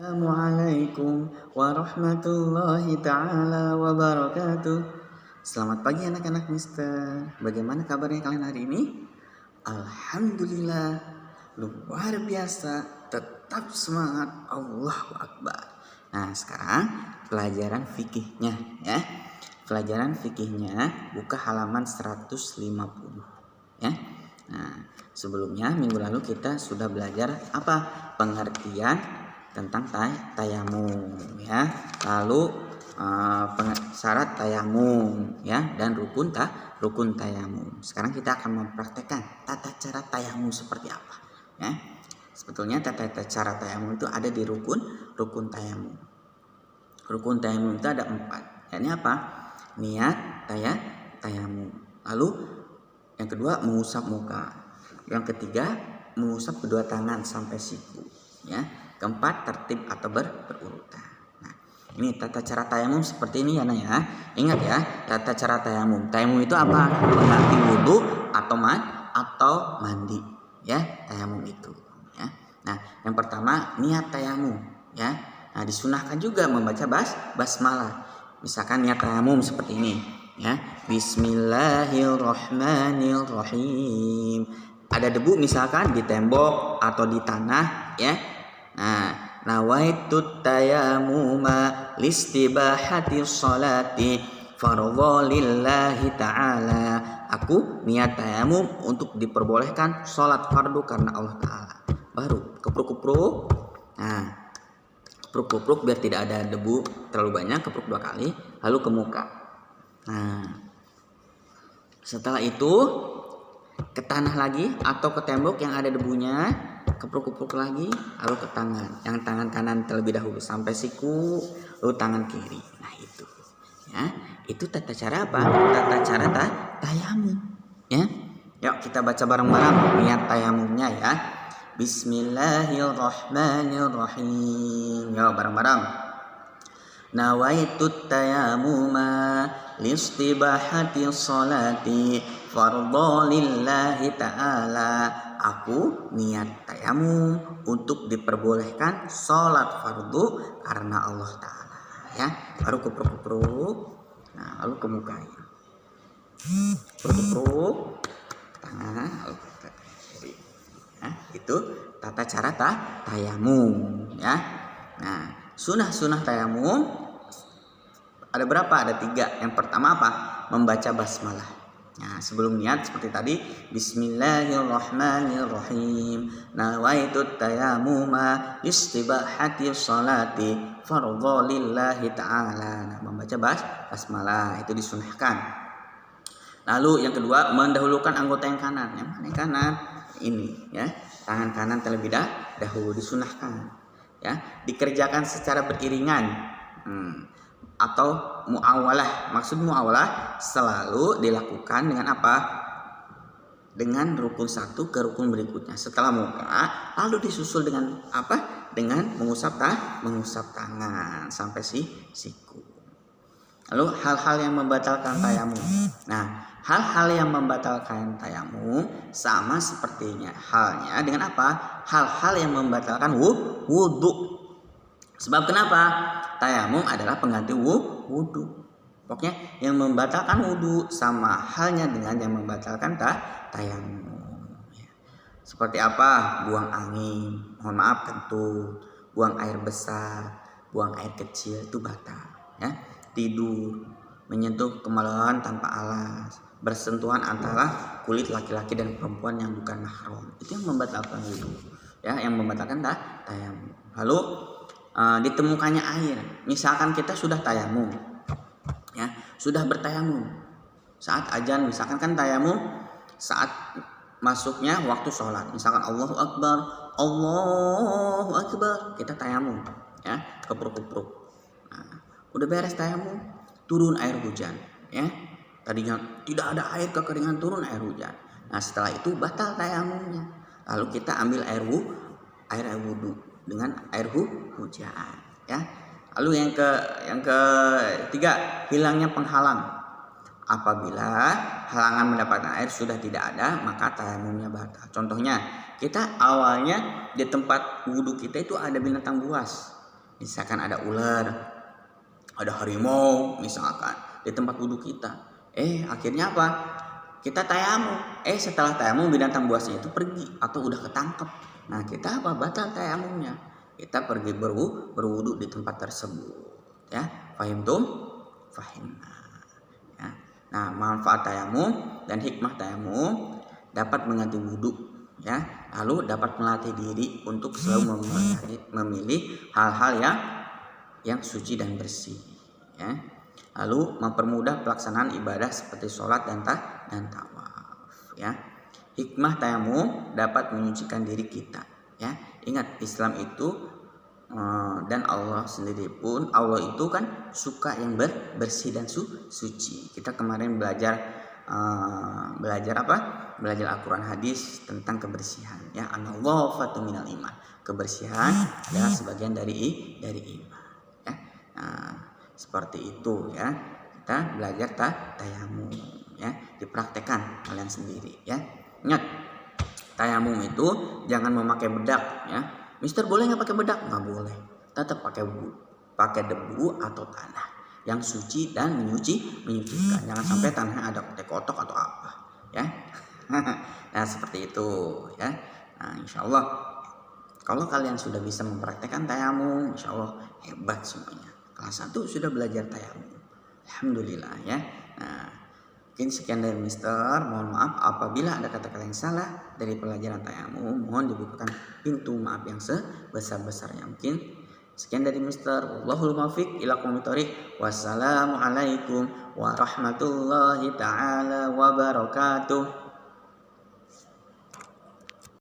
Assalamualaikum warahmatullahi ta'ala wabarakatuh. Selamat pagi anak-anak Mister. Bagaimana kabarnya kalian hari ini? Alhamdulillah, luar biasa. Tetap semangat. Allahu Akbar. Nah, sekarang pelajaran fikihnya ya. Pelajaran fikihnya buka halaman 150 ya. Nah, sebelumnya minggu lalu kita sudah belajar apa? Pengertian tentang tayamum ya. Lalu syarat tayamum ya dan rukun tayamum. Sekarang kita akan mempraktekkan tata cara tayamum seperti apa ya. Sebetulnya tata cara tayamum itu ada di rukun tayamum. Rukun tayamum itu ada 4. Ini apa? Niat tayamum. Lalu yang kedua mengusap muka. Yang ketiga mengusap kedua tangan sampai siku ya. Keempat tertib atau berurutan. Nah, ini tata cara tayamum seperti ini ya, Nak ya. Ingat ya, tata cara tayamum. Tayamum itu apa? Mengganti wudhu atau mandi ya, tayamum itu ya. Nah, yang pertama niat tayamum ya. Nah, disunahkan juga membaca basmalah. Misalkan niat tayamum seperti ini ya. Bismillahirrahmanirrahim. Ada debu misalkan di tembok atau di tanah ya. Nah, nawaitu tayamuma listibahati sholati fardhu lillahi ta'ala. Aku niat tayamum untuk diperbolehkan sholat fardu karena Allah Ta'ala. Baru kepruk-kepruk. Nah, kepruk-kepruk biar tidak ada debu terlalu banyak, kepruk 2 kali, lalu ke muka. Nah, setelah itu ke tanah lagi atau ke tembok yang ada debunya, kepruk-kepruk lagi, lalu ke tangan. Yang tangan kanan terlebih dahulu sampai siku, lalu tangan kiri. Nah, itu ya. Itu tata cara apa? Tata cara tayamum ya. Yuk kita baca bareng-bareng niat tayamumnya ya. Bismillahirrahmanirrahim. Yuk bareng-bareng. Nawaitu tayamuma listibahati sholati fardhu lillahi ta'ala. Aku niat tayamum untuk diperbolehkan sholat fardu karena Allah Ta'ala ya. Baru kepruk-kepruk. Nah, lalu ke muka ya. Kepruk-kepruk tangan, lalu ke kiri. Nah, itu tata cara tayamum ya. Nah, sunah tayamum ada berapa? Ada 3. Yang pertama apa? Membaca basmalah. Nah, sebelum niat seperti tadi, Bismillahirrahmanirrahim. Nawaitu tayamuma istibahati sholati fardhu lillahi ta'ala. Nah, membaca basmalah itu disunahkan. Lalu yang kedua, mendahulukan anggota yang kanan. Yang mana yang kanan? Ini ya. Tangan kanan terlebih dahulu disunahkan. Ya, dikerjakan secara beriringan. Atau muawalah. Maksud muawalah selalu dilakukan dengan apa? Dengan rukun 1 ke rukun berikutnya. Setelah muka, lalu disusul dengan apa? Dengan mengusap tangan sampai siku. Lalu hal-hal yang membatalkan tayamum. Nah, hal-hal yang membatalkan tayamum sama sepertinya halnya dengan apa? Hal-hal yang membatalkan wudhu. Sebab kenapa? Tayamum adalah pengganti wudhu. Pokoknya yang membatalkan wudhu sama halnya dengan yang membatalkan tayamum. Seperti apa? Buang angin, mohon maaf kentut, buang air besar, buang air kecil itu batal. Ya. Tidur, menyentuh kemaluan tanpa alas, bersentuhan antara kulit laki-laki dan perempuan yang bukan mahram, itu yang membatalkan wudhu. Ya, yang membatalkan tayamum. Lalu ditemukannya air. Misalkan kita sudah tayamum, ya, sudah bertayamum. Saat azan, misalkan kan tayamum saat masuknya waktu sholat. Misalkan Allahu Akbar, kita tayamum, ya, kepruk-kepruk. Nah, udah beres tayamum, turun air hujan, ya. Tadinya tidak ada air, kekeringan, turun air hujan. Nah, setelah itu batal tayamumnya. Lalu kita ambil air wudhu dengan air hujan ya. Lalu yang ketiga, hilangnya penghalang. Apabila halangan mendapatkan air sudah tidak ada, maka tayamumnya batal. Contohnya, kita awalnya di tempat wudhu kita itu ada binatang buas. Misalkan ada ular, ada harimau misalkan di tempat wudhu kita. Akhirnya apa? Kita tayamum. Setelah tayamum binatang buasnya itu pergi atau udah ketangkep. Nah, kita apa? Batal tayamumnya. Kita pergi berwudu di tempat tersebut. Ya, fahimtum? Fahimna. Ya. Nah, manfaat tayamum dan hikmah tayamum dapat mengganti wudu, ya. Lalu dapat melatih diri untuk selalu memilih hal-hal yang suci dan bersih, ya. Lalu mempermudah pelaksanaan ibadah seperti sholat dan tawaf, ya. Hikmah tayamum dapat menyucikan diri kita, ya. Ingat, Islam itu dan Allah sendiri pun, Allah itu kan suka yang bersih dan suci. Kita kemarin belajar apa? Belajar Al-Quran hadis tentang kebersihan, ya. An-nadhafatu minal iman. Kebersihan adalah sebagian dari iman, ya. Nah, seperti itu, ya. Kita belajar tayamum, ya. Dipraktekkan kalian sendiri, ya. Ingat, tayamum itu jangan memakai bedak, ya. Mister, boleh nggak pakai bedak? Nggak boleh. Tetap pakai debu atau tanah yang suci dan menyucikan. Jangan sampai tanahnya ada kotak-kotak atau apa, ya. Nah, seperti itu, ya. Nah, insya Allah kalau kalian sudah bisa mempraktekkan tayamum, insya Allah hebat semuanya. Kelas 1 sudah belajar tayamum, alhamdulillah, ya. Nah, mungkin sekian dari Mister. Mohon maaf apabila ada kata-kata yang salah dari pelajaran tayamum. Mohon dibukakan pintu maaf yang sebesar-besarnya mungkin. Sekian dari Mister. Wallahul muwaffiq ila aqwamit thoriq. Wassalamualaikum warahmatullahi taala wabarakatuh.